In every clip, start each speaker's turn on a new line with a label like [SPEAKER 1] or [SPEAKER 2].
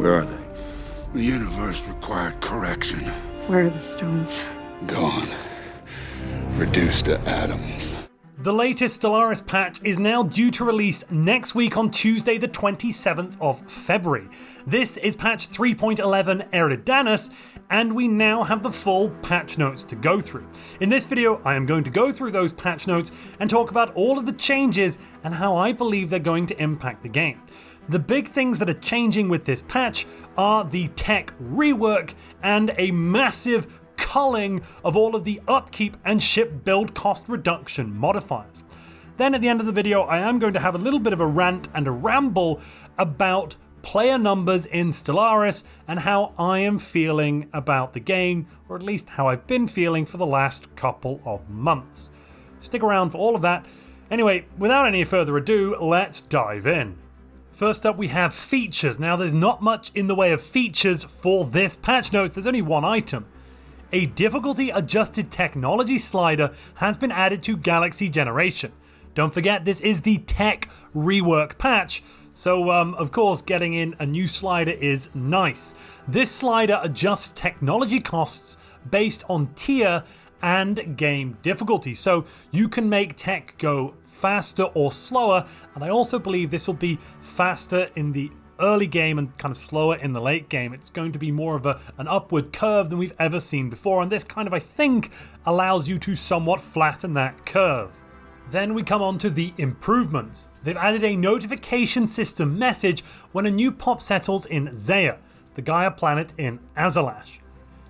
[SPEAKER 1] Where are they?
[SPEAKER 2] The universe required correction.
[SPEAKER 3] Where are the stones?
[SPEAKER 2] Gone. Reduced to atoms.
[SPEAKER 4] The latest Stellaris patch is now due to release next week on Tuesday the 27th of February. This is patch 3.11 Eridanus, and we now have the full patch notes to go through. In this video, I am going to go through those patch notes and talk about all of the changes and how I believe they're going to impact the game. The big things that are changing with this patch are the tech rework and a massive culling of all of the upkeep and ship build cost reduction modifiers. Then at the end of the video, I am going to have a little bit of a rant and a ramble about player numbers in Stellaris and how I am feeling about the game, or at least how I've been feeling for the last couple of months. Stick around for all of that. Anyway, without any further ado, let's dive in. First up, we have features. Now, there's not much in the way of features for this patch notes. There's only one item. A difficulty-adjusted technology slider has been added to Galaxy Generation. Don't forget, this is the tech rework patch, so of course getting in a new slider is nice. This slider adjusts technology costs based on tier and game difficulty, so you can make tech go faster or slower, and I also believe this will be faster in the early game and kind of slower in the late game. It's going to be more of an upward curve than we've ever seen before, and this kind of, I think, allows you to somewhat flatten that curve. Then we come on to the improvements. They've added a notification system message when a new pop settles in Zaya, the Gaia planet in Azalash.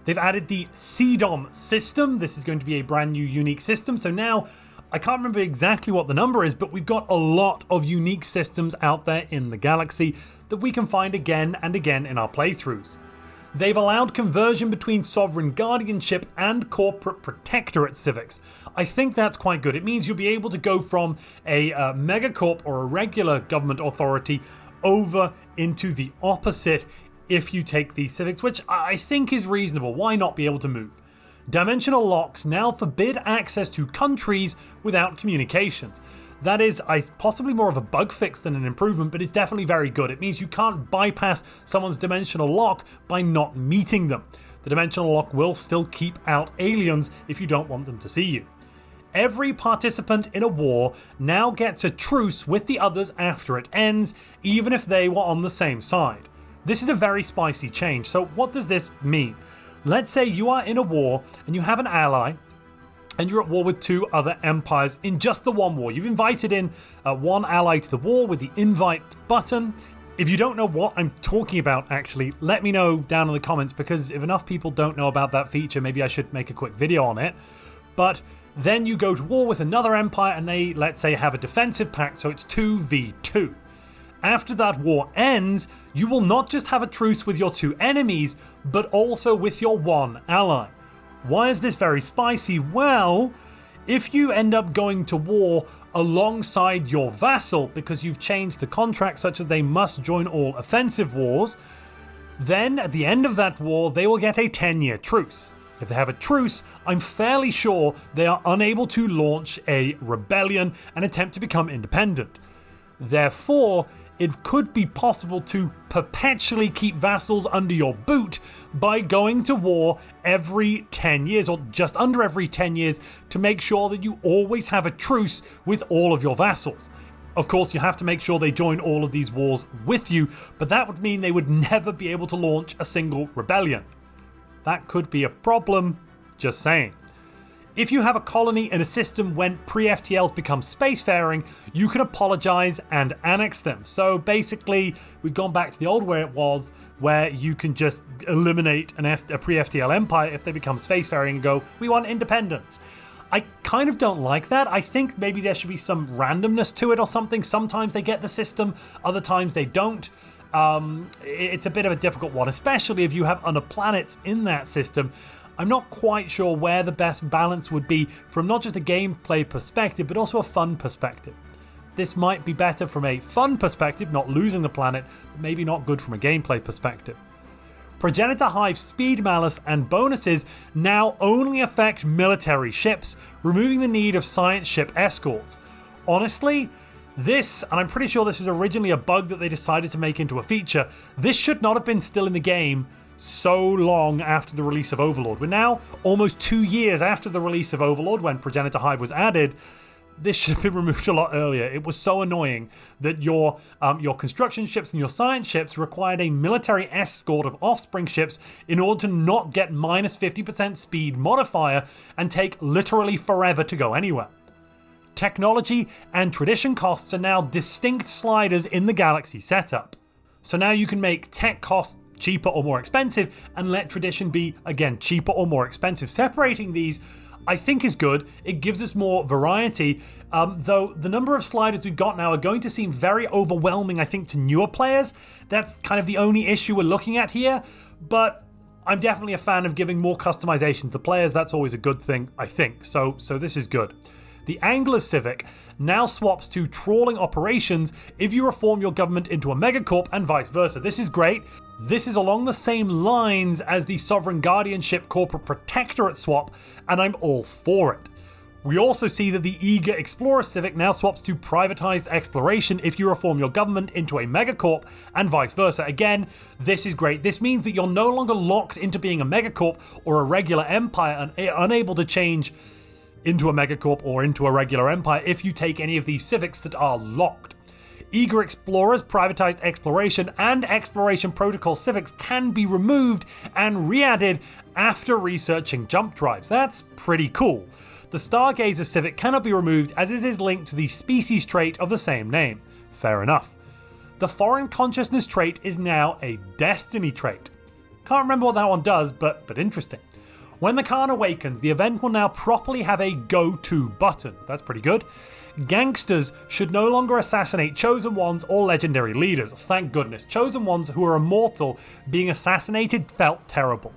[SPEAKER 4] They've added the CDOM system. This is going to be a brand new unique system, so now I can't remember exactly what the number is, but we've got a lot of unique systems out there in the galaxy that we can find again and again in our playthroughs. They've allowed conversion between sovereign guardianship and corporate protectorate civics. I think that's quite good. It means you'll be able to go from a megacorp or a regular government authority over into the opposite if you take these civics, which I think is reasonable. Why not be able to move? Dimensional locks now forbid access to countries without communications. That is possibly more of a bug fix than an improvement, but it's definitely very good. It means you can't bypass someone's dimensional lock by not meeting them. The dimensional lock will still keep out aliens if you don't want them to see you. Every participant in a war now gets a truce with the others after it ends, even if they were on the same side. This is a very spicy change. So what does this mean? Let's say you are in a war and you have an ally and you're at war with two other empires in just the one war. You've invited in one ally to the war with the invite button. If you don't know what I'm talking about, actually, let me know down in the comments, because if enough people don't know about that feature, maybe I should make a quick video on it. But then you go to war with another empire and they, let's say, have a defensive pact, so it's 2v2. After that war ends, you will not just have a truce with your two enemies, but also with your one ally. Why is this very spicy? Well, if you end up going to war alongside your vassal because you've changed the contract such that they must join all offensive wars, then at the end of that war, they will get a 10-year truce. If they have a truce, I'm fairly sure they are unable to launch a rebellion and attempt to become independent. Therefore, it could be possible to perpetually keep vassals under your boot by going to war every 10 years, or just under every 10 years, to make sure that you always have a truce with all of your vassals. Of course, you have to make sure they join all of these wars with you, but that would mean they would never be able to launch a single rebellion. That could be a problem, just saying. If you have a colony in a system when pre-FTLs become spacefaring, you can apologize and annex them. So basically, we've gone back to the old way it was, where you can just eliminate a pre-FTL empire if they become spacefaring and go, we want independence. I kind of don't like that. I think maybe there should be some randomness to it or something. Sometimes they get the system, other times they don't. It's a bit of a difficult one, especially if you have other planets in that system. I'm not quite sure where the best balance would be from not just a gameplay perspective, but also a fun perspective. This might be better from a fun perspective, not losing the planet, but maybe not good from a gameplay perspective. Progenitor Hive speed malice and bonuses now only affect military ships, removing the need of science ship escorts. Honestly, This, and I'm pretty sure this was originally a bug that they decided to make into a feature, this should not have been still in the game so long after the release of Overlord. We're now almost 2 years after the release of Overlord when Progenitor Hive was added. This should have been removed a lot earlier. It was so annoying that your construction ships and your science ships required a military escort of offspring ships in order to not get minus 50% speed modifier and take literally forever to go anywhere. Technology and tradition costs are now distinct sliders in the Galaxy setup. So now you can make tech costs cheaper or more expensive and let tradition be, again, cheaper or more expensive. Separating these, I think, is good. It gives us more variety, though the number of sliders we've got now are going to seem very overwhelming, I think, to newer players. That's kind of the only issue we're looking at here, but I'm definitely a fan of giving more customization to players. That's always a good thing, I think, so this is good. The Angler Civic now swaps to trawling operations if you reform your government into a megacorp and vice versa. This is great. This is along the same lines as the Sovereign Guardianship Corporate Protectorate swap, and I'm all for it. We also see that the Eager Explorer Civic now swaps to privatized exploration if you reform your government into a megacorp and vice versa. Again, this is great. This means that you're no longer locked into being a megacorp or a regular empire and unable to change into a megacorp or into a regular empire if you take any of these civics that are locked. Eager Explorers, Privatized Exploration, and Exploration Protocol civics can be removed and re-added after researching jump drives. That's pretty cool. The Stargazer civic cannot be removed as it is linked to the species trait of the same name. Fair enough. The Foreign Consciousness trait is now a Destiny trait. Can't remember what that one does, but interesting. When the Khan awakens, the event will now properly have a go-to button. That's pretty good. Gangsters should no longer assassinate Chosen Ones or legendary leaders. Thank goodness. Chosen Ones who are immortal being assassinated felt terrible.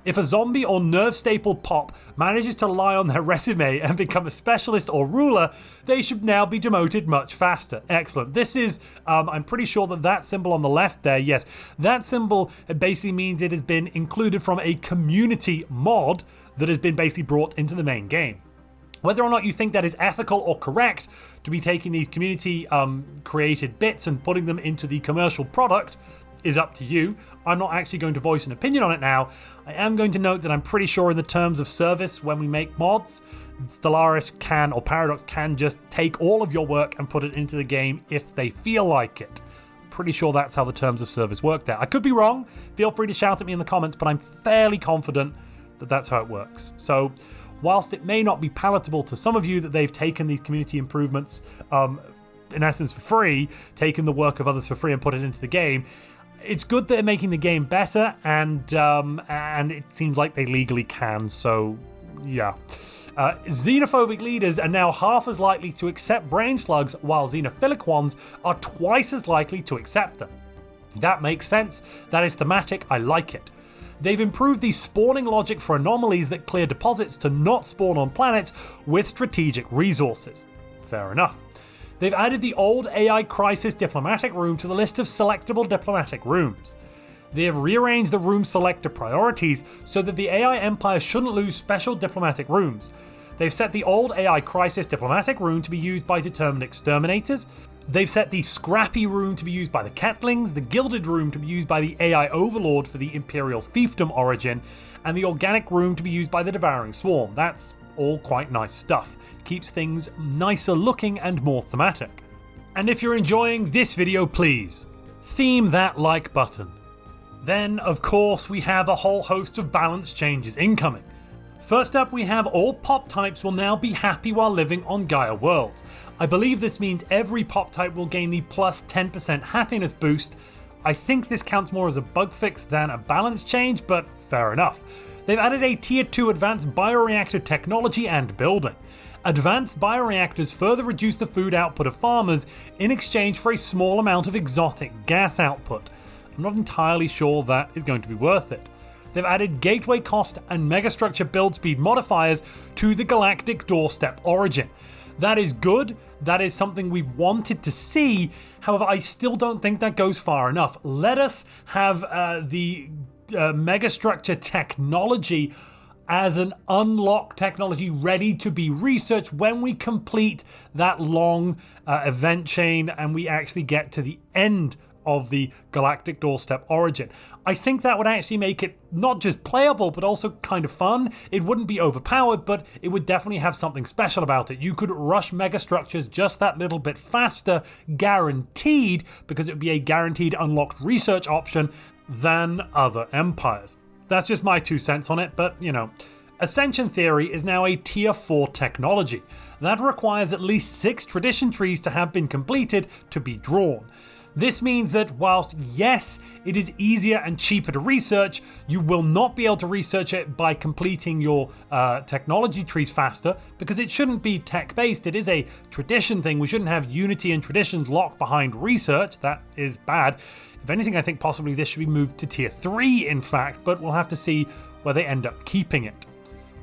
[SPEAKER 4] If a zombie or nerve-stapled pop manages to lie on their resume and become a specialist or ruler, they should now be demoted much faster. Excellent. This is, I'm pretty sure that symbol on the left there, yes, that symbol basically means it has been included from a community mod that has been basically brought into the main game. Whether or not you think that is ethical or correct to be taking these community created bits and putting them into the commercial product is up to you. I'm not actually going to voice an opinion on it now. I am going to note that I'm pretty sure in the terms of service when we make mods, Stellaris can, or Paradox can, just take all of your work and put it into the game if they feel like it. Pretty sure that's how the terms of service work there. I could be wrong. Feel free to shout at me in the comments, but I'm fairly confident that that's how it works. So whilst it may not be palatable to some of you that they've taken these community improvements in essence for free, taken the work of others for free and put it into the game, it's good that they're making the game better, and it seems like they legally can, so yeah. Xenophobic leaders are now half as likely to accept brain slugs, while xenophilic ones are twice as likely to accept them. That makes sense. That is thematic. I like it. They've improved the spawning logic for anomalies that clear deposits to not spawn on planets with strategic resources. Fair enough. They've added the old AI Crisis Diplomatic Room to the list of selectable diplomatic rooms. They have rearranged the room selector priorities so that the AI Empire shouldn't lose special diplomatic rooms. They've set the old AI Crisis Diplomatic Room to be used by determined exterminators. They've set the Scrappy Room to be used by the Catlings, the Gilded Room to be used by the AI Overlord for the Imperial Fiefdom origin, and the Organic Room to be used by the Devouring Swarm. That's all quite nice stuff. Keeps things nicer looking and more thematic. And if you're enjoying this video, please theme that like button. Then, of course, we have a whole host of balance changes incoming. First up, we have all pop types will now be happy while living on Gaia worlds. I believe this means every pop type will gain the plus 10% happiness boost. I think this counts more as a bug fix than a balance change, but fair enough. They've added a Tier 2 advanced bioreactor technology and building. Advanced bioreactors further reduce the food output of farmers in exchange for a small amount of exotic gas output. I'm not entirely sure that is going to be worth it. They've added gateway cost and megastructure build speed modifiers to the galactic doorstep origin. That is good. That is something we've wanted to see. However, I still don't think that goes far enough. Let us have the megastructure technology as an unlocked technology ready to be researched when we complete that long event chain and we actually get to the end of the Galactic Doorstep origin. I think that would actually make it not just playable, but also kind of fun. It wouldn't be overpowered, but it would definitely have something special about it. You could rush megastructures just that little bit faster, guaranteed, because it would be a guaranteed unlocked research option than other empires. That's just my 2 cents on it, but Ascension Theory is now a Tier 4 technology. That requires at least 6 tradition trees to have been completed to be drawn. This means that whilst, yes, it is easier and cheaper to research, you will not be able to research it by completing your technology trees faster, because it shouldn't be tech-based. It is a tradition thing. We shouldn't have unity and traditions locked behind research. That is bad. If anything, I think possibly this should be moved to Tier 3, in fact, but we'll have to see where they end up keeping it.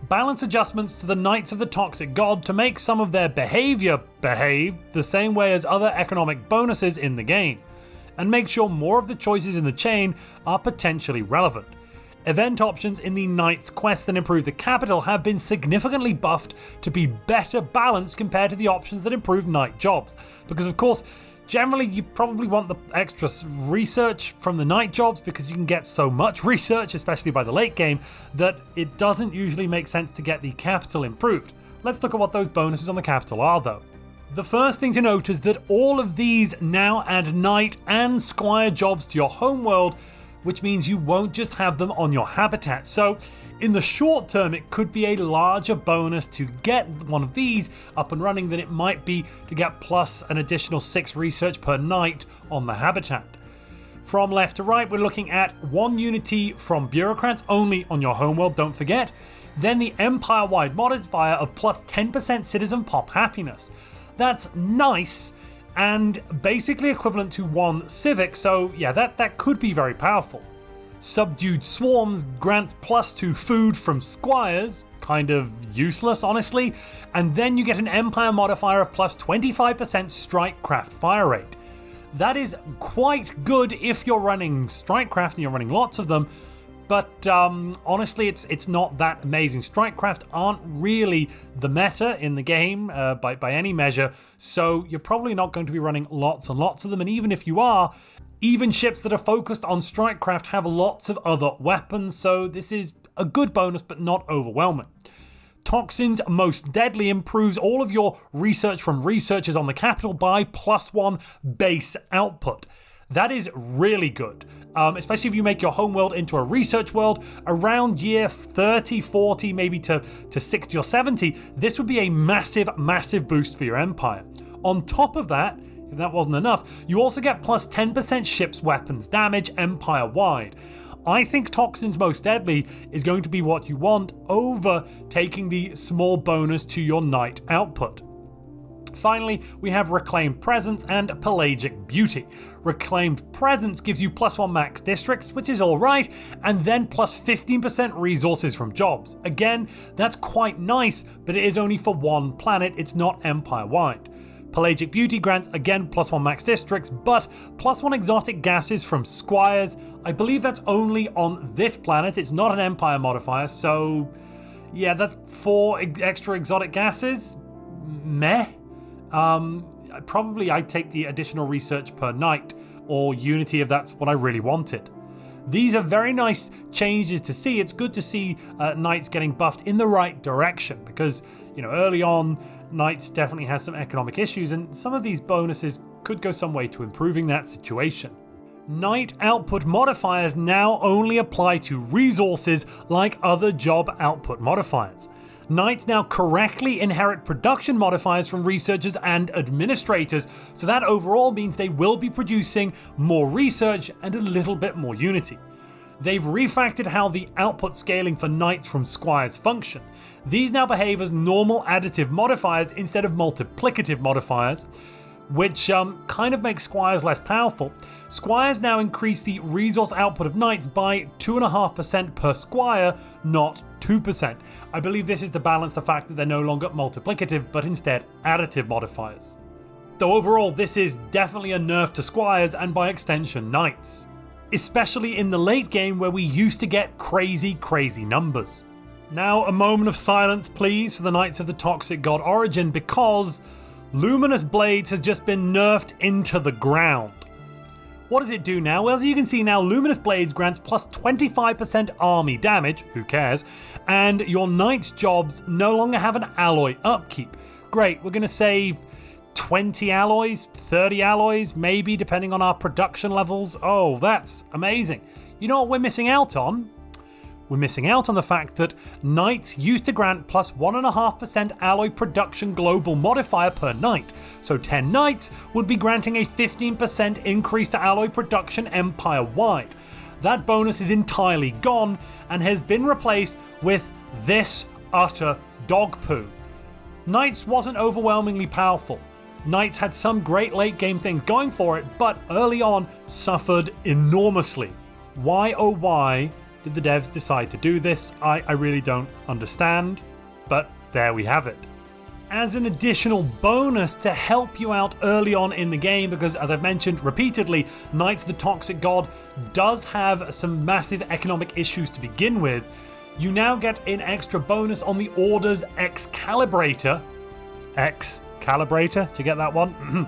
[SPEAKER 4] Balance adjustments to the Knights of the Toxic God to make some of their behavior behave the same way as other economic bonuses in the game, and make sure more of the choices in the chain are potentially relevant. Event options in the Knights quest that improve the capital have been significantly buffed to be better balanced compared to the options that improve Knight jobs, because of course, generally, you probably want the extra research from the Knight jobs because you can get so much research, especially by the late game, that it doesn't usually make sense to get the capital improved. Let's look at what those bonuses on the capital are, though. The first thing to note is that all of these now add Knight and Squire jobs to your homeworld, which means you won't just have them on your habitat. So in the short term, it could be a larger bonus to get one of these up and running than it might be to get plus an additional 6 research per night on the habitat. From left to right, we're looking at 1 unity from bureaucrats only on your homeworld, don't forget. Then the empire-wide modifier of plus 10% citizen pop happiness. That's nice and basically equivalent to 1 civic, so yeah, that could be very powerful. Subdued Swarms grants +2 food from Squires, kind of useless honestly, and then you get an Empire modifier of +25% Strikecraft fire rate. That is quite good if you're running Strikecraft and you're running lots of them, but honestly it's not that amazing. Strikecraft aren't really the meta in the game by any measure, so you're probably not going to be running lots and lots of them, and even if you are, even ships that are focused on Strikecraft have lots of other weapons, so this is a good bonus but not overwhelming. Toxins Most Deadly improves all of your research from researchers on the capital by +1 base output. That is really good, especially if you make your homeworld into a research world. Around year 30, 40, maybe to 60 or 70, this would be a massive, massive boost for your empire. On top of that, if that wasn't enough, you also get +10% ship's weapons damage empire-wide. I think Toxins Most Deadly is going to be what you want over taking the small bonus to your Knight output. Finally, we have Reclaimed Presence and Pelagic Beauty. Reclaimed Presence gives you +1 max districts, which is alright, and then +15% resources from jobs. Again, that's quite nice, but it is only for 1 planet, it's not empire-wide. Pelagic Beauty grants again +1 max districts, but +1 exotic gases from Squires. I believe that's only on this planet, it's not an empire modifier, so yeah, that's 4 extra exotic gases. Meh. Probably I'd take the additional research per night or unity if that's what I really wanted. These are very nice changes to see. It's good to see Knights getting buffed in the right direction because, early on, Knights definitely has some economic issues and some of these bonuses could go some way to improving that situation. Knight output modifiers now only apply to resources like other job output modifiers. Knights now correctly inherit production modifiers from researchers and administrators, so that overall means they will be producing more research and a little bit more unity. They've refactored how the output scaling for Knights from Squires function. These now behave as normal additive modifiers instead of multiplicative modifiers, which kind of makes Squires less powerful. Squires now increase the resource output of Knights by 2.5% per Squire, not 2%. I believe this is to balance the fact that they're no longer multiplicative, but instead additive modifiers. Though overall, this is definitely a nerf to Squires and by extension Knights. Especially in the late game where we used to get crazy numbers. Now, a moment of silence, please, for the Knights of the Toxic God Origin, because Luminous Blades has just been nerfed into the ground. What does it do now? Well, as you can see now, Luminous Blades grants plus 25% army damage, who cares, and your Knight's jobs no longer have an alloy upkeep. Great, we're going to save 20 alloys, 30 alloys, maybe, depending on our production levels. Oh, that's amazing. You know what we're missing out on? We're missing out on the fact that Knights used to grant plus 1.5% alloy production global modifier per Knight. So 10 Knights would be granting a 15% increase to alloy production empire-wide. That bonus is entirely gone and has been replaced with this utter dog poo. Knights wasn't overwhelmingly powerful. Knights had some great late game things going for it, but early on suffered enormously. Why oh why did the devs decide to do this? I really don't understand, but there we have it. As an additional bonus to help you out early on in the game, because as I've mentioned repeatedly, Knights of the Toxic God does have some massive economic issues to begin with, you now get an extra bonus on the Order's Excalibrator. Excalibrator? Did you get that one?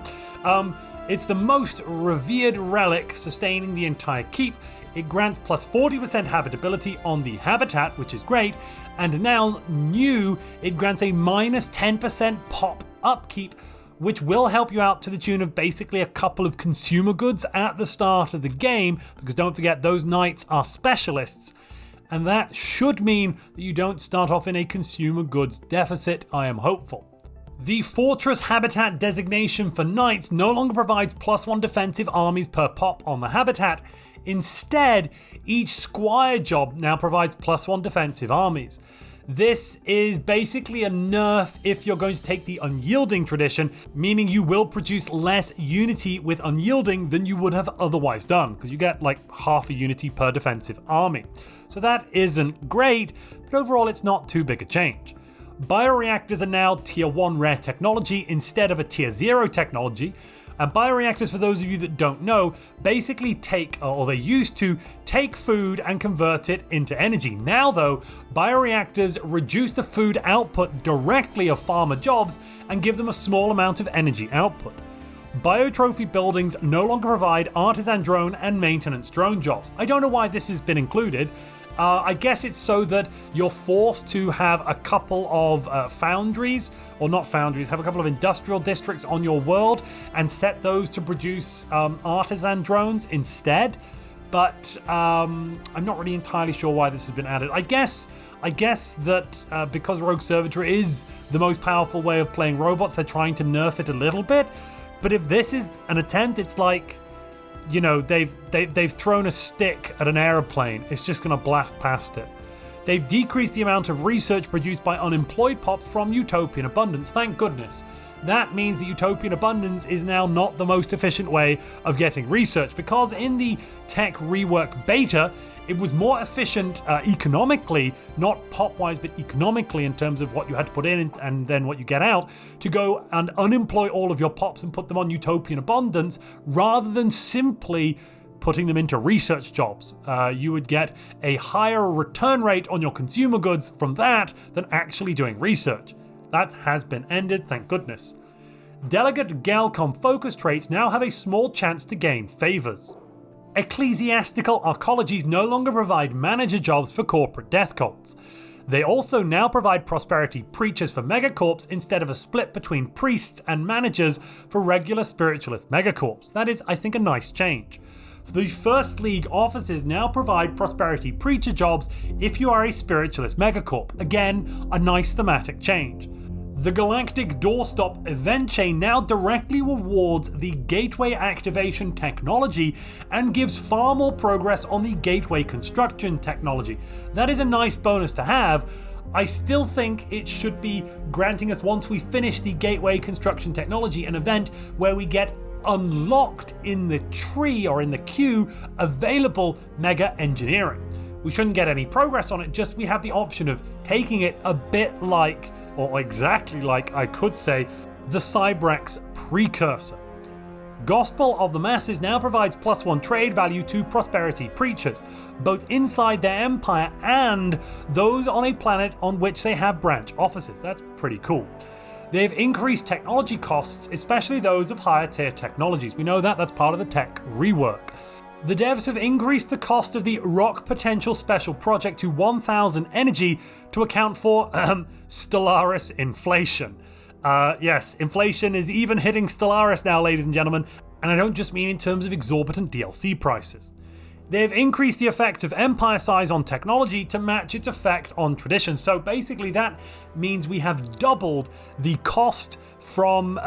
[SPEAKER 4] It's the most revered relic sustaining the entire keep. It grants plus 40% habitability on the habitat, which is great, and now new, it grants a minus 10% pop upkeep, which will help you out to the tune of basically a couple of consumer goods at the start of the game, because don't forget, those Knights are specialists, and that should mean that you don't start off in a consumer goods deficit, I am hopeful. The Fortress Habitat designation for Knights no longer provides +1 defensive armies per pop on the habitat. Instead, each Squire job now provides +1 defensive armies. This is basically a nerf if you're going to take the unyielding tradition, meaning you will produce less unity with unyielding than you would have otherwise done, because you get like half a unity per defensive army. So that isn't great, but overall it's not too big a change. Bioreactors are now tier 1 rare technology instead of a tier 0 technology. And bioreactors, for those of you that don't know, basically take, or they used to, take food and convert it into energy. Now though, bioreactors reduce the food output directly of farmer jobs and give them a small amount of energy output. Biotrophy buildings no longer provide artisan drone and maintenance drone jobs. I don't know why this has been included. I guess it's so that you're forced to have a couple of foundries, or not foundries, have a couple of industrial districts on your world and set those to produce artisan drones instead. But I'm not really entirely sure why this has been added. I guess that because Rogue Servitor is the most powerful way of playing robots, they're trying to nerf it a little bit. But if this is an attempt, it's like, you know, they've thrown a stick at an aeroplane. It's just going to blast past it. They've decreased the amount of research produced by unemployed pops from Utopian Abundance. Thank goodness. That means that Utopian Abundance is now not the most efficient way of getting research, because in the tech rework beta, it was more efficient economically, not pop-wise, but economically in terms of what you had to put in and then what you get out, to go and unemploy all of your pops and put them on Utopian Abundance, rather than simply putting them into research jobs. You would get a higher return rate on your consumer goods from that than actually doing research. That has been ended, thank goodness. Delegate Galcom focus traits now have a small chance to gain favors. Ecclesiastical arcologies no longer provide manager jobs for corporate death cults. They also now provide prosperity preachers for megacorps instead of a split between priests and managers for regular spiritualist megacorps. That is, I think, a nice change. The First League offices now provide prosperity preacher jobs if you are a spiritualist megacorp. Again, a nice thematic change. The Galactic Doorstop event chain now directly rewards the gateway activation technology and gives far more progress on the gateway construction technology. That is a nice bonus to have. I still think it should be granting us, once we finish the gateway construction technology, an event where we get unlocked in the tree or in the queue available mega engineering. We shouldn't get any progress on it, just we have the option of taking it a bit like, or exactly like, I could say, the Cybrex precursor. Gospel of the Masses now provides +1 trade value to prosperity preachers, both inside their empire and those on a planet on which they have branch offices. That's pretty cool. They've increased technology costs, especially those of higher tier technologies. We know that, that's part of the tech rework. The devs have increased the cost of the Rock Potential Special Project to 1,000 energy to account for Stellaris inflation. Yes, inflation is even hitting Stellaris now, ladies and gentlemen, and I don't just mean in terms of exorbitant DLC prices. They've increased the effect of empire size on technology to match its effect on tradition. So basically that means we have doubled the cost from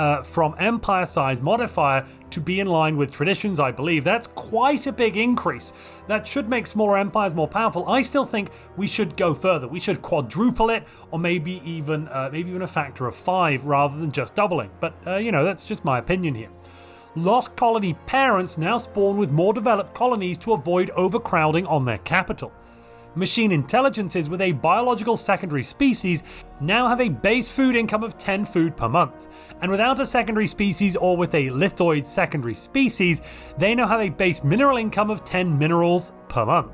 [SPEAKER 4] empire size modifier to be in line with traditions, I believe. That's quite a big increase. That should make smaller empires more powerful. I still think we should go further. We should quadruple it, or maybe even a factor of 5 rather than just doubling. But that's just my opinion here. Lost colony parents now spawn with more developed colonies to avoid overcrowding on their capital. Machine intelligences with a biological secondary species now have a base food income of 10 food per month, and without a secondary species or with a lithoid secondary species, they now have a base mineral income of 10 minerals per month.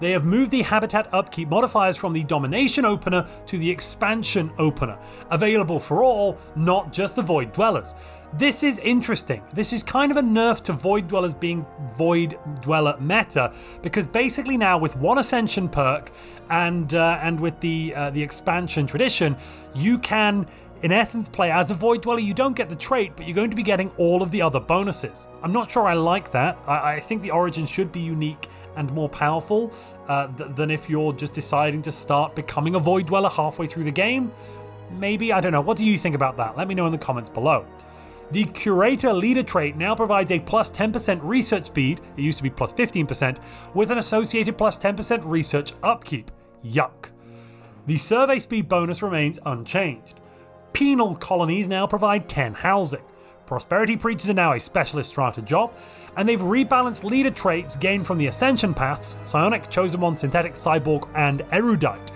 [SPEAKER 4] They have moved the habitat upkeep modifiers from the domination opener to the expansion opener, available for all, not just the void dwellers. This is interesting. This is kind of a nerf to void dwellers being void dweller meta, because basically now with one ascension perk and with the expansion tradition, you can in essence play as a void dweller. You don't get the trait, but you're going to be getting all of the other bonuses. I'm not sure I like that. I think the origin should be unique and more powerful than if you're just deciding to start becoming a void dweller halfway through the game. Maybe, I don't know. What do you think about that? Let me know in the comments below. The Curator Leader trait now provides a plus 10% research speed, it used to be plus 15%, with an associated plus 10% research upkeep. Yuck. The Survey Speed bonus remains unchanged. Penal colonies now provide 10 housing. Prosperity Preachers are now a specialist strata job, and they've rebalanced leader traits gained from the Ascension paths, Psionic, Chosen One, Synthetic, Cyborg, and Erudite.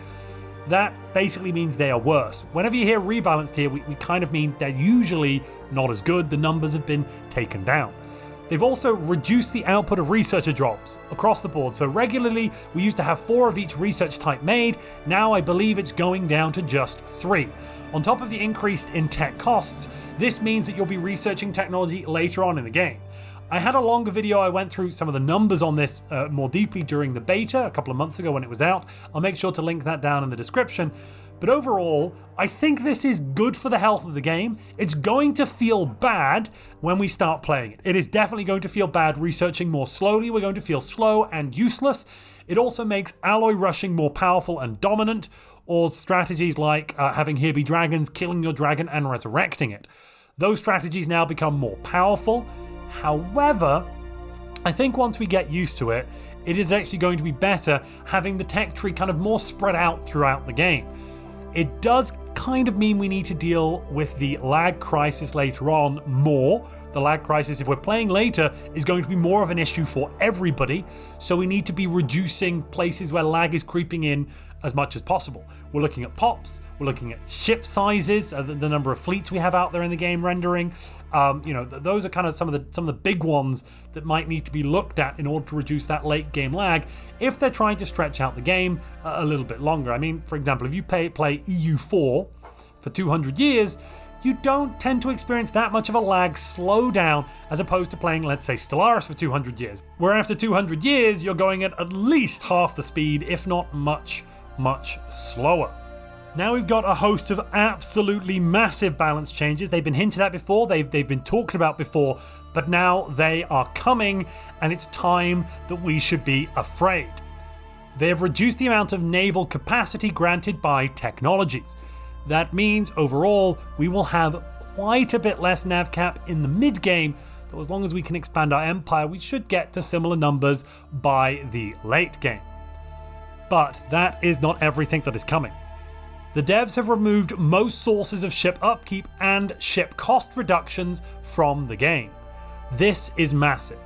[SPEAKER 4] That basically means they are worse. Whenever you hear rebalanced here, we kind of mean they're usually not as good. The numbers have been taken down. They've also reduced the output of researcher jobs across the board. So regularly, we used to have 4 of each research type made. Now I believe it's going down to just 3. On top of the increase in tech costs, this means that you'll be researching technology later on in the game. I had a longer video. I went through some of the numbers on this more deeply during the beta a couple of months ago when it was out. I'll make sure to link that down in the description. But overall, I think this is good for the health of the game. It's going to feel bad when we start playing it. It is definitely going to feel bad researching more slowly. We're going to feel slow and useless. It also makes alloy rushing more powerful and dominant, or strategies like having here be dragons, killing your dragon and resurrecting it. Those strategies now become more powerful. However, I think once we get used to it, it is actually going to be better having the tech tree kind of more spread out throughout the game. It does kind of mean we need to deal with the lag crisis later on more. The lag crisis, if we're playing later, is going to be more of an issue for everybody, so we need to be reducing places where lag is creeping in as much as possible. We're looking at pops, we're looking at ship sizes, the number of fleets we have out there in the game rendering. Those are kind of some of the big ones that might need to be looked at in order to reduce that late game lag if they're trying to stretch out the game a little bit longer. I mean, for example, if you play EU4 for 200 years, you don't tend to experience that much of a lag slowdown as opposed to playing, let's say, Stellaris for 200 years, where after 200 years, you're going at least half the speed, if not much slower. Now we've got a host of absolutely massive balance changes. They've been hinted at before, they've been talked about before, but now they are coming, and it's time that we should be afraid. They have reduced the amount of naval capacity granted by technologies. That means overall we will have quite a bit less nav cap in the mid game, though as long as we can expand our empire, we should get to similar numbers by the late game. But that is not everything that is coming. The devs have removed most sources of ship upkeep and ship cost reductions from the game. This is massive.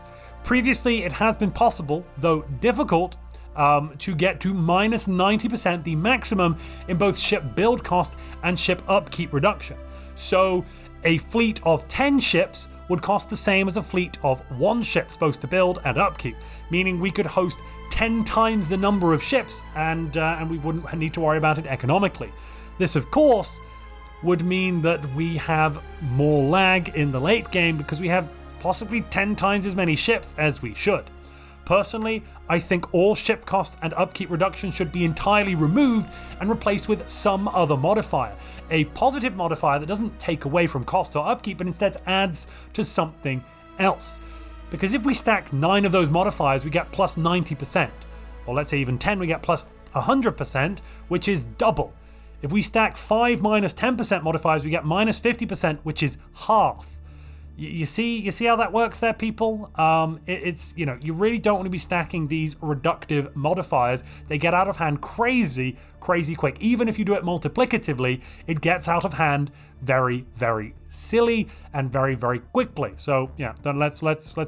[SPEAKER 4] Previously, it has been possible, though difficult, to get to minus 90% the maximum in both ship build cost and ship upkeep reduction. So a fleet of 10 ships would cost the same as a fleet of 1 ship supposed to build and upkeep, meaning we could host 10 times the number of ships and we wouldn't need to worry about it economically. This, of course, would mean that we have more lag in the late game because we have possibly 10 times as many ships as we should. Personally, I think all ship cost and upkeep reduction should be entirely removed and replaced with some other modifier. A positive modifier that doesn't take away from cost or upkeep, but instead adds to something else. Because if we stack 9 of those modifiers, we get plus 90%. Or let's say even 10, we get plus 100%, which is double. If we stack 5 minus 10% modifiers, we get minus 50%, which is half. You see how that works there, people? It's you really don't want to be stacking these reductive modifiers. They get out of hand crazy quick. Even if you do it multiplicatively, it gets out of hand very, very silly and very, very quickly. So yeah, then let's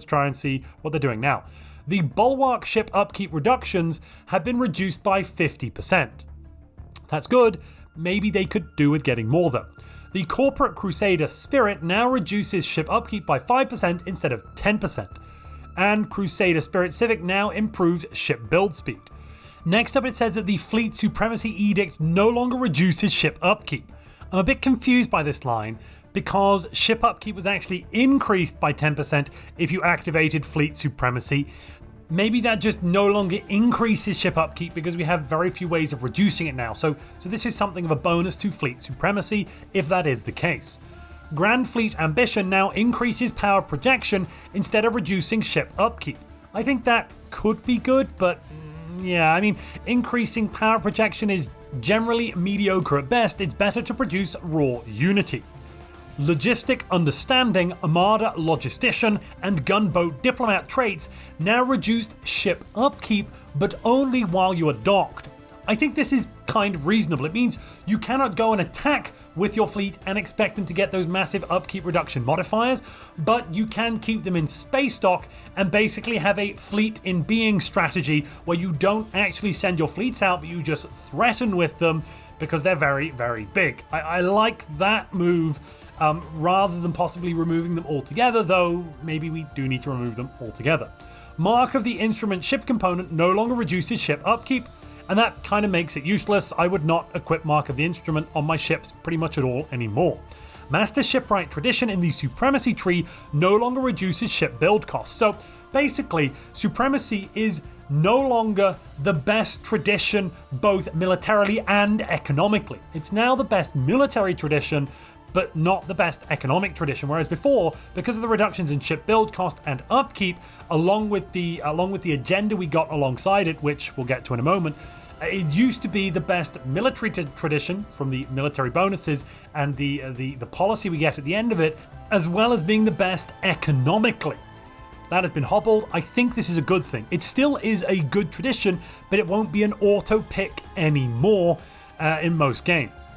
[SPEAKER 4] try and see what they're doing now. The bulwark ship upkeep reductions have been reduced by 50%. That's good. Maybe they could do with getting more though. The Corporate Crusader Spirit now reduces ship upkeep by 5% instead of 10%. And Crusader Spirit Civic now improves ship build speed. Next up, it says that the Fleet Supremacy Edict no longer reduces ship upkeep. I'm a bit confused by this line because ship upkeep was actually increased by 10% if you activated Fleet Supremacy. Maybe that just no longer increases ship upkeep because we have very few ways of reducing it now. So this is something of a bonus to Fleet Supremacy if that is the case. Grand Fleet Ambition now increases power projection instead of reducing ship upkeep. I think that could be good, but yeah, I mean, increasing power projection is generally mediocre at best. It's better to produce raw unity. Logistic Understanding, Armada Logistician, and Gunboat Diplomat traits now reduced ship upkeep, but only while you are docked. I think this is kind of reasonable. It means you cannot go and attack with your fleet and expect them to get those massive upkeep reduction modifiers, but you can keep them in space dock and basically have a fleet in being strategy where you don't actually send your fleets out, but you just threaten with them because they're very, very big. I like that move. Rather than possibly removing them altogether, though maybe we do need to remove them altogether. Mark of the Instrument ship component no longer reduces ship upkeep, and that kind of makes it useless. I would not equip Mark of the Instrument on my ships pretty much at all anymore. Master Shipwright Tradition in the Supremacy tree no longer reduces ship build costs. So basically, Supremacy is no longer the best tradition both militarily and economically. It's now the best military tradition, but not the best economic tradition. Whereas before, because of the reductions in ship build cost and upkeep, along with the agenda we got alongside it, which we'll get to in a moment, it used to be the best military tradition from the military bonuses and the policy we get at the end of it, as well as being the best economically. That has been hobbled. I think this is a good thing. It still is a good tradition, but it won't be an auto pick anymore in most games.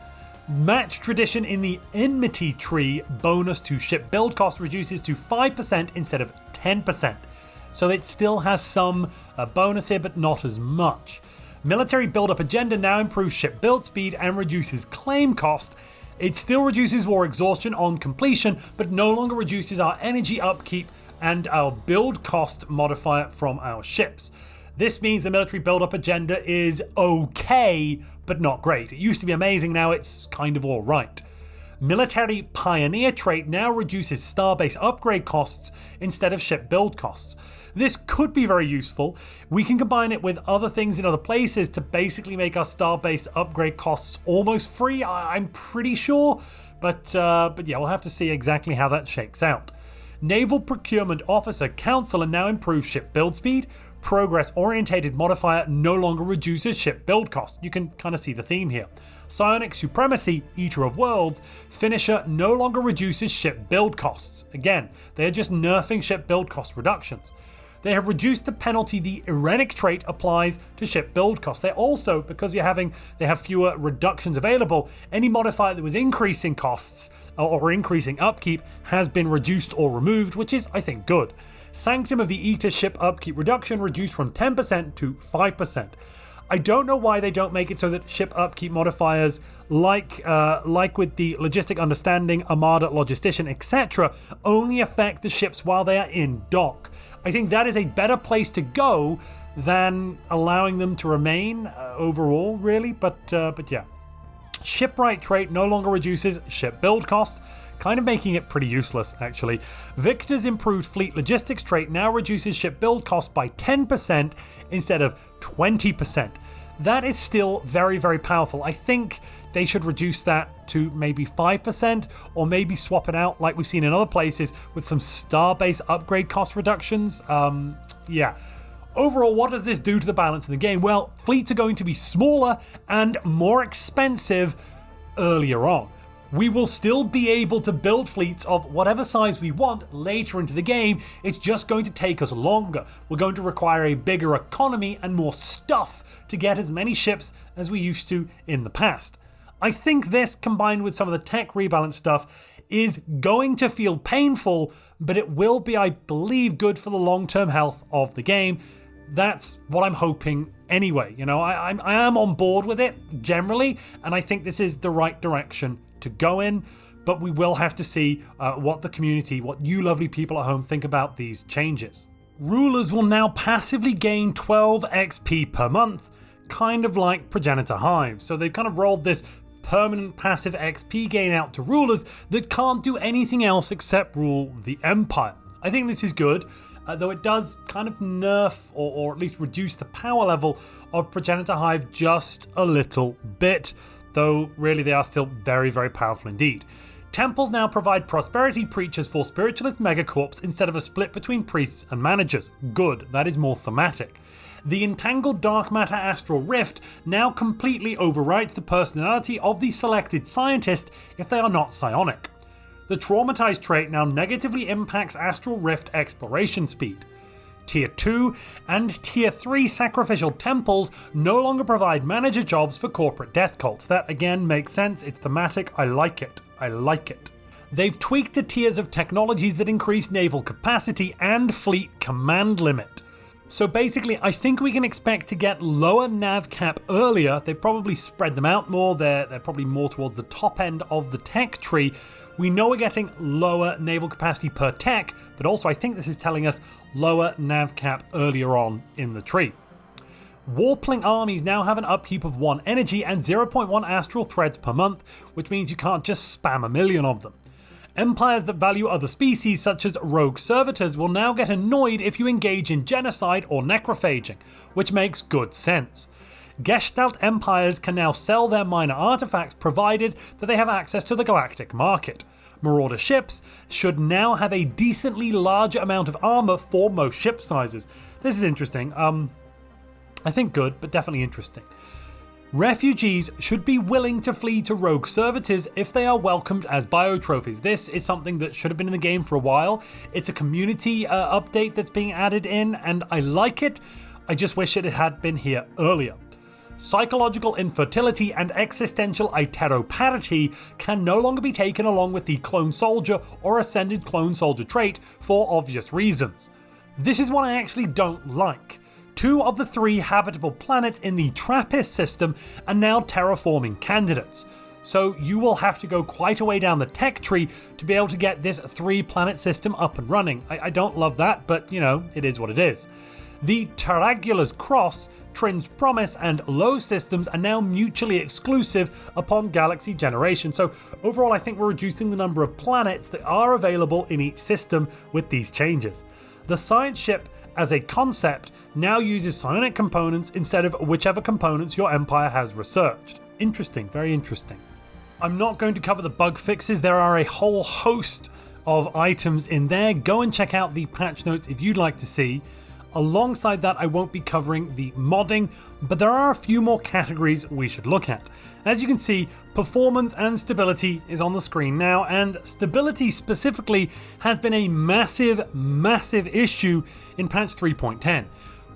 [SPEAKER 4] Match tradition in the Enmity tree bonus to ship build cost reduces to 5% instead of 10%. So it still has some bonus here, but not as much. Military build-up agenda now improves ship build speed and reduces claim cost. It still reduces war exhaustion on completion, but no longer reduces our energy upkeep and our build cost modifier from our ships. This means the military build-up agenda is okay, but not great. It used to be amazing, now it's kind of alright. Military Pioneer trait now reduces starbase upgrade costs instead of ship build costs. This could be very useful. We can combine it with other things in other places to basically make our starbase upgrade costs almost free, I'm pretty sure. But yeah, we'll have to see exactly how that shakes out. Naval Procurement Officer Counselor now improves ship build speed. Progress-orientated modifier no longer reduces ship build cost. You can kind of see the theme here. Psionic Supremacy, Eater of Worlds, Finisher no longer reduces ship build costs. Again, they are just nerfing ship build cost reductions. They have reduced the penalty the Irenic trait applies to ship build cost. They also, because they have fewer reductions available, any modifier that was increasing costs or increasing upkeep has been reduced or removed, which is, I think, good. Sanctum of the Eater ship upkeep reduction reduced from 10% to 5%. I don't know why they don't make it so that ship upkeep modifiers, like with the Logistic Understanding, Armada, Logistician, etc., only affect the ships while they are in dock. I think that is a better place to go than allowing them to remain overall, really. But yeah. Shipwright trait no longer reduces ship build cost, kind of making it pretty useless, actually. Victor's improved fleet logistics trait now reduces ship build cost by 10% instead of 20%. That is still very, very powerful. I think they should reduce that to maybe 5%, or maybe swap it out like we've seen in other places with some star-based upgrade cost reductions. Yeah. Overall, what does this do to the balance in the game? Well, fleets are going to be smaller and more expensive earlier on. We will still be able to build fleets of whatever size we want later into the game. It's just going to take us longer. We're going to require a bigger economy and more stuff to get as many ships as we used to in the past. I think this, combined with some of the tech rebalance stuff, is going to feel painful, but it will be, I believe, good for the long-term health of the game. That's what I'm hoping anyway. You know, I am on board with it generally, and I think this is the right direction to go in, but we will have to see what the community, what you lovely people at home think about these changes. Rulers will now passively gain 12 XP per month, kind of like Progenitor Hive. So they've kind of rolled this permanent passive XP gain out to rulers that can't do anything else except rule the Empire. I think this is good, though it does kind of nerf or at least reduce the power level of Progenitor Hive just a little bit, though really they are still very, very powerful indeed. Temples now provide prosperity preachers for spiritualist megacorps instead of a split between priests and managers. Good, that is more thematic. The entangled dark matter astral rift now completely overwrites the personality of the selected scientist if they are not psionic. The traumatized trait now negatively impacts astral rift exploration speed. Tier 2 and Tier 3 sacrificial temples no longer provide manager jobs for corporate death cults. That again makes sense, it's thematic, I like it. They've tweaked the tiers of technologies that increase naval capacity and fleet command limit. So basically, I think we can expect to get lower nav cap earlier. They probably spread them out more. They're probably more towards the top end of the tech tree. We know we're getting lower naval capacity per tech, but also I think this is telling us lower nav cap earlier on in the tree. Warpling armies now have an upkeep of 1 energy and 0.1 astral threads per month, which means you can't just spam a million of them. Empires that value other species, such as rogue servitors, will now get annoyed if you engage in genocide or necrophaging, which makes good sense. Gestalt empires can now sell their minor artifacts provided that they have access to the galactic market. Marauder ships should now have a decently larger amount of armor for most ship sizes. This is interesting. I think good, but definitely interesting. Refugees should be willing to flee to rogue servitors if they are welcomed as biotrophies. This is something that should have been in the game for a while. It's a community update that's being added in, and I like it. I just wish it had been here earlier. Psychological infertility and existential iteropathy can no longer be taken along with the clone soldier or ascended clone soldier trait for obvious reasons. This is what I actually don't like. 2 of the 3 habitable planets in the TRAPPIST system are now terraforming candidates. So you will have to go quite a way down the tech tree to be able to get this 3-planet system up and running. I don't love that, but you know, it is what it is. The Taragula's Cross, Trin's Promise, and Low systems are now mutually exclusive upon galaxy generation. So overall, I think we're reducing the number of planets that are available in each system with these changes. The science ship as a concept now uses psionic components instead of whichever components your empire has researched. Interesting, very interesting. I'm not going to cover the bug fixes. There are a whole host of items in there. Go and check out the patch notes if you'd like to see. Alongside that, I won't be covering the modding, but there are a few more categories we should look at. As you can see, performance and stability is on the screen now, and stability specifically has been a massive issue in patch 3.10.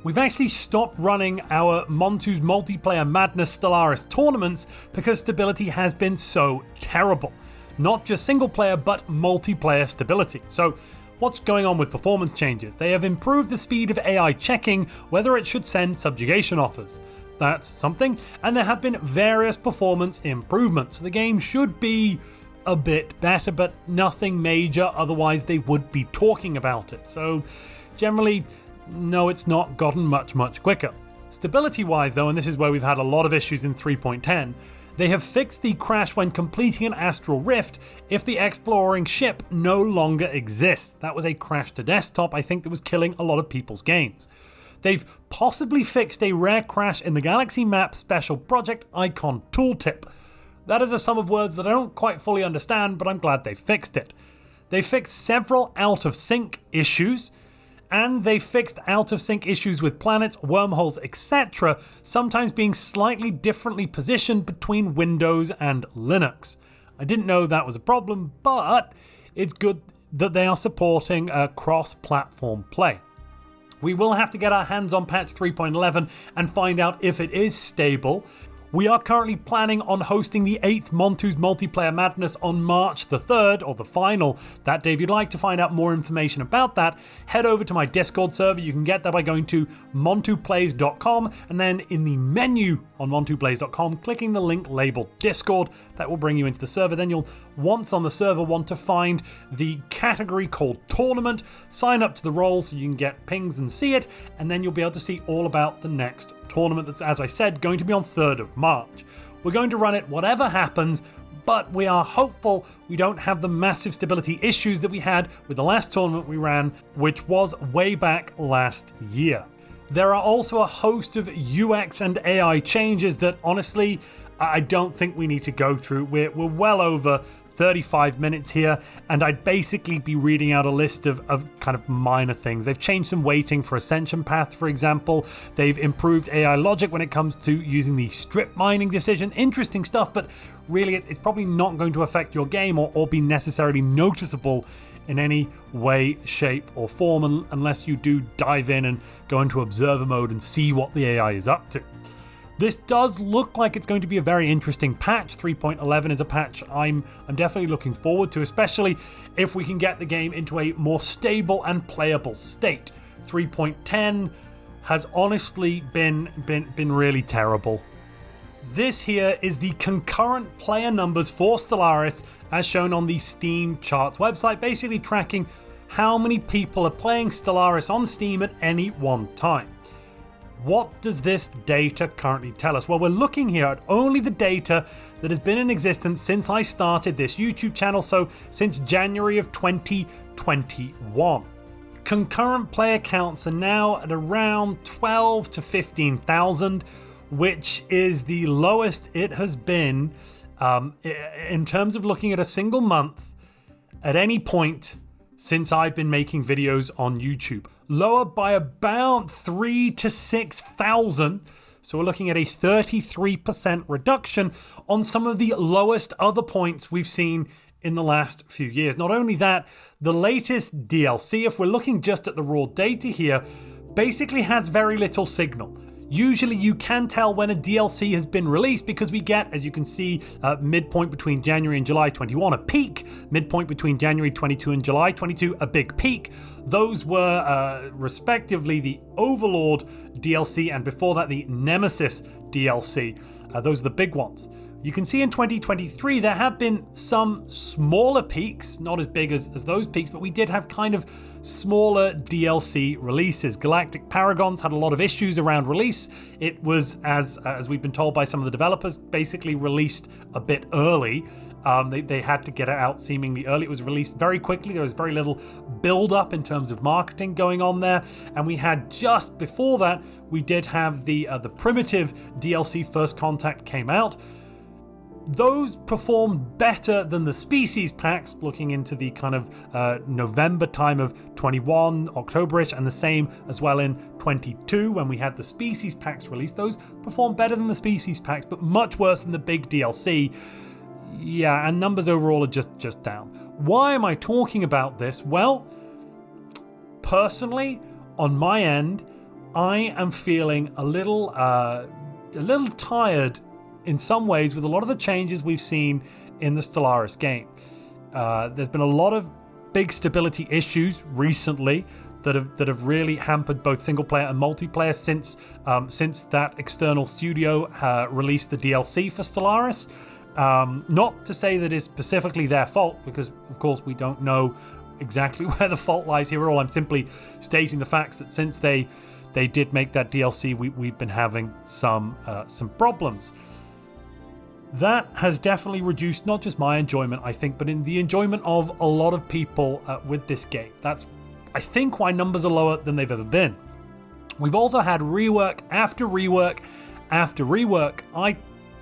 [SPEAKER 4] We've actually stopped running our Montu's multiplayer Madness Stellaris tournaments because stability has been so terrible. Not just single player, but multiplayer stability. So what's going on with performance changes? They have improved the speed of AI checking whether it should send subjugation offers. that's something. And there have been various performance improvements. The game should be a bit better, but nothing major, otherwise they would be talking about it. So generally, no, it's not gotten much quicker. Stability-wise though, and this is where we've had a lot of issues in 3.10, they have fixed the crash when completing an astral rift if the exploring ship no longer exists. That was a crash to desktop, I think, that was killing a lot of people's games. They've possibly fixed a rare crash in the Galaxy Map Special Project Icon Tooltip. That is a sum of words that I don't quite fully understand, but I'm glad they fixed it. They fixed several out-of-sync issues, and they fixed out-of-sync issues with planets, wormholes, etc., sometimes being slightly differently positioned between Windows and Linux. I didn't know that was a problem, but it's good that they are supporting cross-platform play. We will have to get our hands on patch 3.11 and find out if it is stable. We are currently planning on hosting the 8th Montu's Multiplayer Madness on March the 3rd, or the final that day. If you'd like to find out more information about that, head over to my Discord server. You can get that by going to montuplays.com, and then in the menu on montuplays.com, clicking the link labeled Discord. That will bring you into the server. Then you'll, once on the server, want to find the category called Tournament, sign up to the role so you can get pings and see it, and then you'll be able to see all about the next tournament that's, as I said, going to be on 3rd of March. We're going to run it whatever happens, but we are hopeful we don't have the massive stability issues that we had with the last tournament we ran, which was way back last year. There are also a host of UX and AI changes that honestly I don't think we need to go through. We're well over 35 minutes here, and I'd basically be reading out a list of kind of minor things. They've changed some weighting for Ascension Path, for example. They've improved AI logic when it comes to using the strip mining decision. Interesting stuff, but really it's probably not going to affect your game or be necessarily noticeable in any way, shape, or form unless you do dive in and go into observer mode and see what the AI is up to. This does look like it's going to be a very interesting patch. 3.11 is a patch I'm definitely looking forward to, especially if we can get the game into a more stable and playable state. 3.10 has honestly been really terrible. This here is the concurrent player numbers for Stellaris as shown on the Steam charts website, basically tracking how many people are playing Stellaris on Steam at any one time. What does this data currently tell us? Well, we're looking here at only the data that has been in existence since I started this YouTube channel, so since January of 2021. Concurrent player counts are now at around 12 to 15,000, which is the lowest it has been in terms of looking at a single month at any point since I've been making videos on YouTube. Lower by about 3,000 to 6,000. So we're looking at a 33% reduction on some of the lowest other points we've seen in the last few years. Not only that, the latest DLC, if we're looking just at the raw data here, basically has very little signal. Usually you can tell when a DLC has been released because we get, as you can see, midpoint between January and July 21, a peak. Midpoint between January 22 and July 22, a big peak. Those were respectively the Overlord DLC and before that the Nemesis DLC. Those are the big ones. You can see in 2023 there have been some smaller peaks, not as big as those peaks, but we did have kind of smaller DLC releases. Galactic Paragons had a lot of issues around release. It was, as we've been told by some of the developers, basically released a bit early. They had to get it out seemingly early. It was released very quickly. There was very little build up in terms of marketing going on there. And we had just before that, we did have the Primitive DLC First Contact came out. Those performed better than the Species packs, looking into the kind of November time of 21, October-ish, and the same as well in 22 when we had the Species packs released. Those performed better than the Species packs, but much worse than the big DLC. Yeah, and numbers overall are just down. Why am I talking about this? Well, personally, on my end, I am feeling a little tired in some ways with a lot of the changes we've seen in the Stellaris game. There's been a lot of big stability issues recently that have really hampered both single player and multiplayer since that external studio released the DLC for Stellaris. Not to say that it's specifically their fault, because of course we don't know exactly where the fault lies here at all. I'm simply stating the facts that since they did make that DLC, we've been having some problems. That has definitely reduced not just my enjoyment, I think, but in the enjoyment of a lot of people with this game. That's, I think, why numbers are lower than they've ever been. We've also had rework after rework after rework. I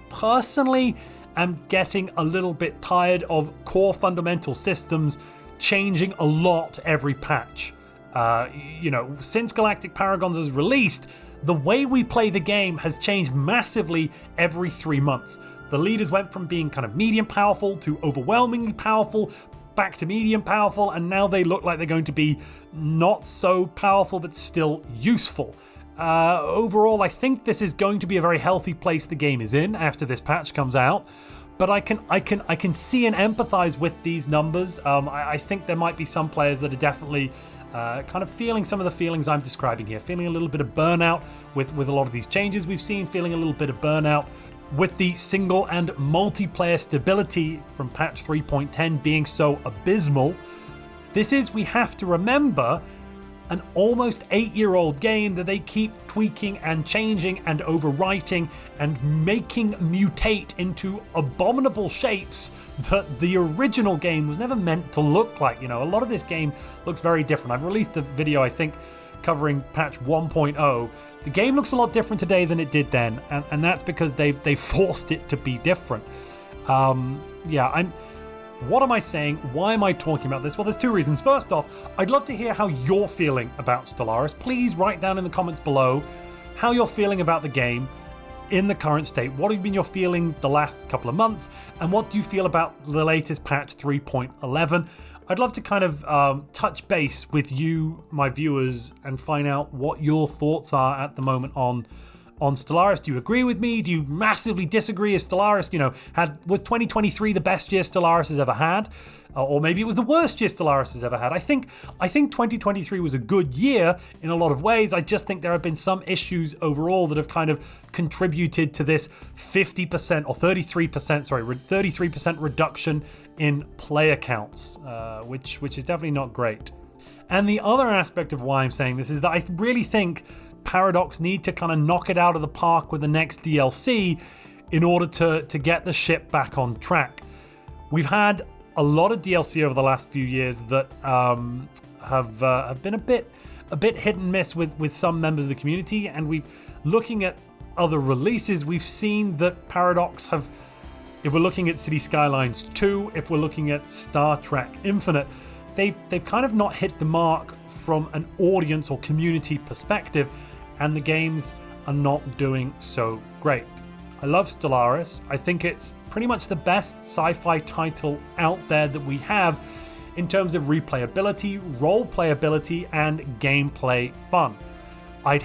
[SPEAKER 4] personally am getting a little bit tired of core fundamental systems changing a lot every patch. Since Galactic Paragons is released, the way we play the game has changed massively every 3 months. The leaders went from being kind of medium powerful to overwhelmingly powerful, back to medium powerful, and now they look like they're going to be not so powerful but still useful. Overall, I think this is going to be a very healthy place the game is in after this patch comes out. But I can see and empathize with these numbers. I think there might be some players that are definitely kind of feeling some of the feelings I'm describing here, feeling a little bit of burnout with a lot of these changes we've seen, feeling a little bit of burnout with the single and multiplayer stability from patch 3.10 being so abysmal. This is, we have to remember, an almost 8-year-old game that they keep tweaking and changing and overwriting and making mutate into abominable shapes that the original game was never meant to look like. A lot of this game looks very different. I've released a video, I think, covering patch 1.0. The game looks a lot different today than it did then, and that's because they forced it to be different. What am I saying? Why am I talking about this? Well, there's 2 reasons. First off, I'd love to hear how you're feeling about Stellaris. Please write down in the comments below how you're feeling about the game in the current state. What have been your feelings the last couple of months? And what do you feel about the latest patch 3.11? I'd love to kind of touch base with you, my viewers, and find out what your thoughts are at the moment on Stellaris. Do you agree with me? Do you massively disagree? Is Stellaris, was 2023 the best year Stellaris has ever had? Or maybe it was the worst year Stellaris has ever had. I think 2023 was a good year in a lot of ways. I just think there have been some issues overall that have kind of contributed to this 50% or 33% reduction in player counts, which is definitely not great. And the other aspect of why I'm saying this is that I really think Paradox need to kind of knock it out of the park with the next DLC in order to get the ship back on track. We've had a lot of DLC over the last few years that have been a bit hit and miss with some members of the community, and looking at other releases, we've seen that Paradox have, if we're looking at City Skylines 2, if we're looking at Star Trek Infinite, they've kind of not hit the mark from an audience or community perspective, and the games are not doing so great. I love Stellaris. I think it's pretty much the best sci-fi title out there that we have in terms of replayability, role playability, and gameplay fun. I'd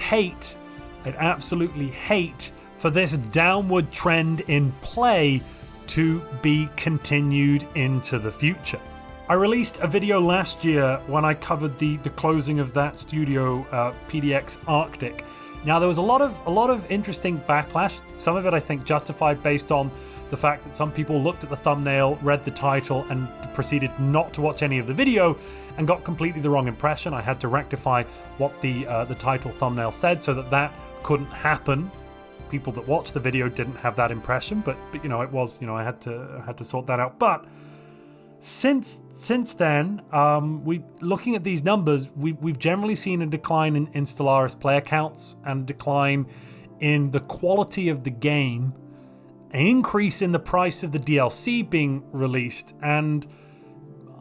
[SPEAKER 4] absolutely hate for this downward trend in play to be continued into the future. I released a video last year when I covered the closing of that studio, PDX Arctic. Now, there was a lot of interesting backlash, some of it I think justified based on the fact that some people looked at the thumbnail, read the title, and proceeded not to watch any of the video and got completely the wrong impression. I had to rectify what the title thumbnail said so that couldn't happen. People that watched the video didn't have that impression, but it was, I had to sort that out. But since then, looking at these numbers, we've generally seen a decline in Stellaris player counts and a decline in the quality of the game, an increase in the price of the DLC being released, and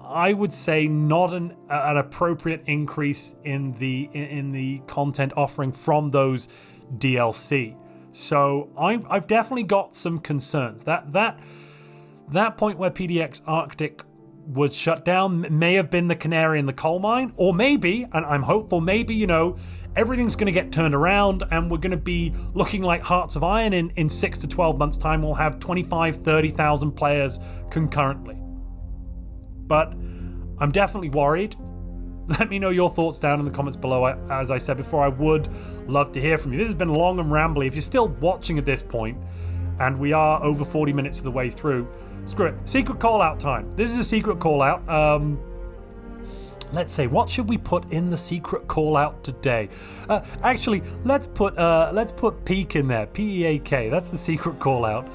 [SPEAKER 4] I would say not an appropriate increase in the content offering from those DLC. So I've definitely got some concerns. That point where PDX Arctic was shut down may have been the canary in the coal mine, or maybe, and I'm hopeful, maybe, everything's going to get turned around and we're going to be looking like Hearts of Iron in 6 to 12 months' time. We'll have 30,000 players concurrently. But I'm definitely worried Let me know your thoughts down in the comments below. As I said before, I would love to hear from you. This has been long and rambly. If you're still watching at this point, and we are over 40 minutes of the way through, screw it. Secret call out time. This is a secret call out. Let's say, what should we put in the secret call out today? Actually, let's put peak in there. P-E-A-K. That's the secret call out.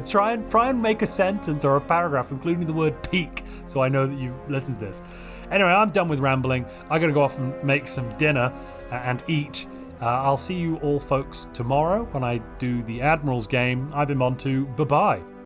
[SPEAKER 4] Try and make a sentence or a paragraph including the word peak, so I know that you've listened to this. Anyway, I'm done with rambling. I gotta go off and make some dinner and eat. I'll see you all folks tomorrow when I do the Admirals game. I've been Montu. Bye bye.